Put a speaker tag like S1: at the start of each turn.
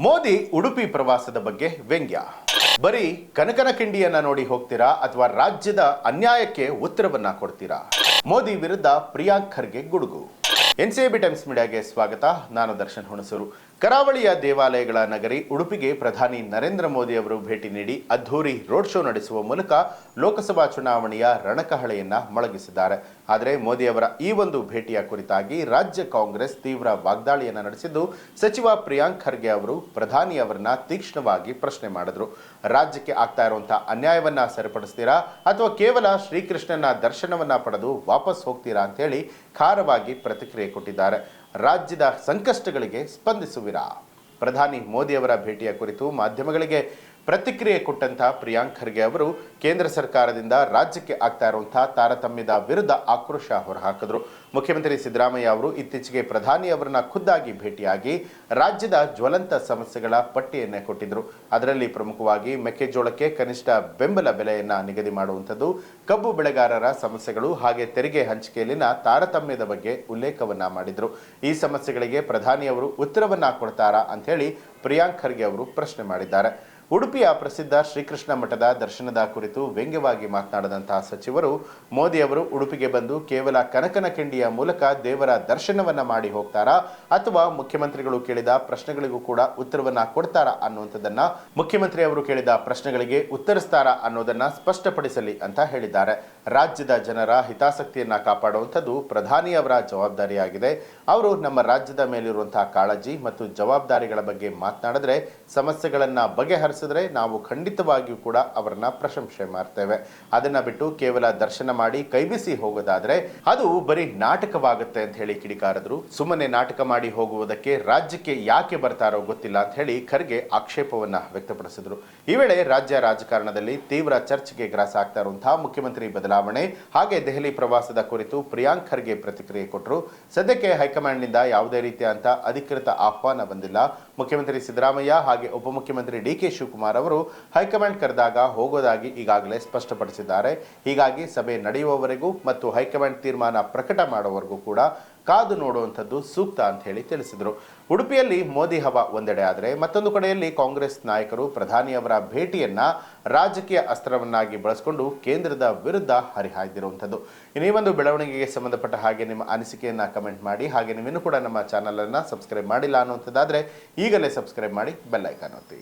S1: ಮೋದಿ ಉಡುಪಿ ಪ್ರವಾಸದ ಬಗ್ಗೆ ವ್ಯಂಗ್ಯ. ಬರೀ ಕನಕನ ಕಿಂಡಿಯನ್ನ ನೋಡಿ ಹೋಗ್ತೀರಾ ಅಥವಾ ರಾಜ್ಯದ ಅನ್ಯಾಯಕ್ಕೆ ಉತ್ತರವನ್ನ ಕೊಡ್ತೀರಾ? ಮೋದಿ ವಿರುದ್ಧ ಪ್ರಿಯಾಂಕ್ ಖರ್ಗೆ ಗುಡುಗು. ಎನ್ಸಿಬಿ ಟೈಮ್ಸ್ ಮೀಡಿಯಾಗೆ ಸ್ವಾಗತ. ನಾನು ದರ್ಶನ್ ಹುಣಸೂರು. ಕರಾವಳಿಯ ದೇವಾಲಯಗಳ ನಗರಿ ಉಡುಪಿಗೆ ಪ್ರಧಾನಿ ನರೇಂದ್ರ ಮೋದಿ ಅವರು ಭೇಟಿ ನೀಡಿ ಅದ್ಧೂರಿ ರೋಡ್ ಶೋ ನಡೆಸುವ ಮೂಲಕ ಲೋಕಸಭಾ ಚುನಾವಣೆಯ ರಣಕಹಳೆಯನ್ನ ಮೊಳಗಿಸಿದ್ದಾರೆ. ಆದರೆ ಮೋದಿ ಅವರ ಈ ಒಂದು ಭೇಟಿಯ ಕುರಿತಾಗಿ ರಾಜ್ಯ ಕಾಂಗ್ರೆಸ್ ತೀವ್ರ ವಾಗ್ದಾಳಿಯನ್ನು ನಡೆಸಿದ್ದು, ಸಚಿವ ಪ್ರಿಯಾಂಕ್ ಖರ್ಗೆ ಅವರು ಪ್ರಧಾನಿ ಅವರನ್ನ ತೀಕ್ಷ್ಣವಾಗಿ ಪ್ರಶ್ನೆ ಮಾಡಿದ್ರು. ರಾಜ್ಯಕ್ಕೆ ಆಗ್ತಾ ಇರುವಂತಹ ಅನ್ಯಾಯವನ್ನ ಸರಿಪಡಿಸ್ತೀರಾ ಅಥವಾ ಕೇವಲ ಶ್ರೀಕೃಷ್ಣನ ದರ್ಶನವನ್ನ ಪಡೆದು ವಾಪಸ್ ಹೋಗ್ತೀರಾ ಅಂತ ಹೇಳಿ ಖಾರವಾಗಿ ಪ್ರತಿಕ್ರಿಯೆ ಕೊಟ್ಟಿದ್ದಾರೆ. ರಾಜ್ಯದ ಸಂಕಷ್ಟಗಳಿಗೆ ಸ್ಪಂದಿಸುವಿರಾ? ಪ್ರಧಾನಿ ಮೋದಿ ಅವರ ಭೇಟಿಯ ಕುರಿತು ಮಾಧ್ಯಮಗಳಿಗೆ ಪ್ರತಿಕ್ರಿಯೆ ಕೊಟ್ಟಂತಹ ಪ್ರಿಯಾಂಕ್ ಖರ್ಗೆ ಅವರು ಕೇಂದ್ರ ಸರ್ಕಾರದಿಂದ ರಾಜ್ಯಕ್ಕೆ ಆಗ್ತಾ ಇರುವಂತಹ ತಾರತಮ್ಯದ ವಿರುದ್ಧ ಆಕ್ರೋಶ ಹೊರಹಾಕಿದ್ರು. ಮುಖ್ಯಮಂತ್ರಿ ಸಿದ್ದರಾಮಯ್ಯ ಅವರು ಇತ್ತೀಚೆಗೆ ಪ್ರಧಾನಿ ಅವರನ್ನ ಖುದ್ದಾಗಿ ಭೇಟಿಯಾಗಿ ರಾಜ್ಯದ ಜ್ವಲಂತ ಸಮಸ್ಯೆಗಳ ಪಟ್ಟಿಯನ್ನೇ ಕೊಟ್ಟಿದ್ರು. ಅದರಲ್ಲಿ ಪ್ರಮುಖವಾಗಿ ಮೆಕ್ಕೆಜೋಳಕ್ಕೆ ಕನಿಷ್ಠ ಬೆಂಬಲ ಬೆಲೆಯನ್ನ ನಿಗದಿ ಮಾಡುವಂಥದ್ದು, ಕಬ್ಬು ಬೆಳೆಗಾರರ ಸಮಸ್ಯೆಗಳು ಹಾಗೆ ತೆರಿಗೆ ಹಂಚಿಕೆಯಲ್ಲಿನ ತಾರತಮ್ಯದ ಬಗ್ಗೆ ಉಲ್ಲೇಖವನ್ನ ಮಾಡಿದ್ರು. ಈ ಸಮಸ್ಯೆಗಳಿಗೆ ಪ್ರಧಾನಿ ಅವರು ಉತ್ತರವನ್ನ ಕೊಡ್ತಾರಾ ಅಂತ ಹೇಳಿ ಪ್ರಿಯಾಂಕ್ ಖರ್ಗೆ ಅವರು ಪ್ರಶ್ನೆ ಮಾಡಿದ್ದಾರೆ. ಉಡುಪಿಯ ಪ್ರಸಿದ್ಧ ಶ್ರೀಕೃಷ್ಣ ಮಠದ ದರ್ಶನದ ಕುರಿತು ವ್ಯಂಗ್ಯವಾಗಿ ಮಾತನಾಡಿದಂತಹ ಸಚಿವರು, ಮೋದಿ ಅವರು ಉಡುಪಿಗೆ ಬಂದು ಕೇವಲ ಕನಕನ ಕಿಂಡಿಯ ಮೂಲಕ ದೇವರ ದರ್ಶನವನ್ನ ಮಾಡಿ ಹೋಗ್ತಾರಾ ಅಥವಾ ಮುಖ್ಯಮಂತ್ರಿಗಳು ಕೇಳಿದ ಪ್ರಶ್ನೆಗಳಿಗೂ ಕೂಡ ಉತ್ತರವನ್ನ ಕೊಡ್ತಾರಾ ಅನ್ನುವಂಥದ್ದನ್ನ, ಮುಖ್ಯಮಂತ್ರಿ ಅವರು ಕೇಳಿದ ಪ್ರಶ್ನೆಗಳಿಗೆ ಉತ್ತರಿಸ್ತಾರಾ ಅನ್ನೋದನ್ನ ಸ್ಪಷ್ಟಪಡಿಸಲಿ ಅಂತ ಹೇಳಿದ್ದಾರೆ. ರಾಜ್ಯದ ಜನರ ಹಿತಾಸಕ್ತಿಯನ್ನ ಕಾಪಾಡುವಂಥದ್ದು ಪ್ರಧಾನಿಯವರ ಜವಾಬ್ದಾರಿಯಾಗಿದೆ. ಅವರು ನಮ್ಮ ರಾಜ್ಯದ ಮೇಲಿರುವಂತಹ ಕಾಳಜಿ ಮತ್ತು ಜವಾಬ್ದಾರಿಗಳ ಬಗ್ಗೆ ಮಾತನಾಡಿದ್ರೆ, ಸಮಸ್ಯೆಗಳನ್ನ ಬಗೆಹರಿಸಿದ್ರೆ ನಾವು ಖಂಡಿತವಾಗಿಯೂ ಕೂಡ ಅವರನ್ನ ಪ್ರಶಂಸೆ ಮಾಡ್ತೇವೆ. ಅದನ್ನ ಬಿಟ್ಟು ಕೇವಲ ದರ್ಶನ ಮಾಡಿ ಕೈಬಿಸಿ ಹೋಗೋದಾದ್ರೆ ಅದು ಬರೀ ನಾಟಕವಾಗುತ್ತೆ ಅಂತ ಹೇಳಿ ಕಿಡಿಕಾರದ್ರು. ಸುಮ್ಮನೆ ನಾಟಕ ಮಾಡಿ ಹೋಗುವುದಕ್ಕೆ ರಾಜ್ಯಕ್ಕೆ ಯಾಕೆ ಬರ್ತಾರೋ ಗೊತ್ತಿಲ್ಲ ಅಂತ ಹೇಳಿ ಖರ್ಗೆ ಆಕ್ಷೇಪವನ್ನ ವ್ಯಕ್ತಪಡಿಸಿದ್ರು. ಈ ವೇಳೆ ರಾಜ್ಯ ರಾಜಕಾರಣದಲ್ಲಿ ತೀವ್ರ ಚರ್ಚೆಗೆ ಗ್ರಾಸ ಆಗ್ತಾ ಇರುವಂತಹ ಮುಖ್ಯಮಂತ್ರಿ ಬದಲಾವಣೆ ಹಾಗೆ ದೆಹಲಿ ಪ್ರವಾಸದ ಕುರಿತು ಪ್ರಿಯಾಂಕ್ ಖರ್ಗೆ ಪ್ರತಿಕ್ರಿಯೆ ಕೊಟ್ಟರು. ಸದ್ಯಕ್ಕೆ ಹೈಕಮಾಂಡ್ನಿಂದ ಯಾವುದೇ ರೀತಿಯ ಅಧಿಕೃತ ಆಹ್ವಾನ ಬಂದಿಲ್ಲ. ಮುಖ್ಯಮಂತ್ರಿ ಸಿದ್ದರಾಮಯ್ಯ ಹಾಗೆ ಉಪಮುಖ್ಯಮಂತ್ರಿ ಡಿ.ಕೆ. ಶಿವಕುಮಾರ್ ಅವರು ಹೈಕಮಾಂಡ್ ಕರೆದಾಗ ಹೋಗೋದಾಗಿ ಈಗಾಗಲೇ ಸ್ಪಷ್ಟಪಡಿಸಿದ್ದಾರೆ. ಹೀಗಾಗಿ ಸಭೆ ನಡೆಯುವವರೆಗೂ ಮತ್ತು ಹೈಕಮಾಂಡ್ ತೀರ್ಮಾನ ಪ್ರಕಟ ಮಾಡುವವರೆಗೂ ಕೂಡ ಕಾದು ನೋಡುವಂಥದ್ದು ಸೂಕ್ತ ಅಂತ ಹೇಳಿ ತಿಳಿಸಿದರು. ಉಡುಪಿಯಲ್ಲಿ ಮೋದಿ ಹವಾ ಒಂದೆಡೆ ಆದರೆ ಮತ್ತೊಂದು ಕಡೆಯಲ್ಲಿ ಕಾಂಗ್ರೆಸ್ ನಾಯಕರು ಪ್ರಧಾನಿಯವರ ಭೇಟಿಯನ್ನ ರಾಜಕೀಯ ಅಸ್ತ್ರವನ್ನಾಗಿ ಬಳಸಿಕೊಂಡು ಕೇಂದ್ರದ ವಿರುದ್ಧ ಹರಿಹಾಯ್ದಿರುವಂಥದ್ದು. ಈ ಒಂದು ಬೆಳವಣಿಗೆಗೆ ಸಂಬಂಧಪಟ್ಟ ಹಾಗೆ ನಿಮ್ಮ ಅನಿಸಿಕೆಯನ್ನ ಕಮೆಂಟ್ ಮಾಡಿ. ಹಾಗೆ ನೀವಿನ್ನೂ ಕೂಡ ನಮ್ಮ ಚಾನಲ್ ಅನ್ನ ಸಬ್ಸ್ಕ್ರೈಬ್ ಮಾಡಿಲ್ಲ ಅನ್ನುವಂಥದ್ದಾದ್ರೆ ಈಗಲೇ ಸಬ್ಸ್ಕ್ರೈಬ್ ಮಾಡಿ, ಬೆಲ್ ಐಕಾನ್ ಒತ್ತಿ.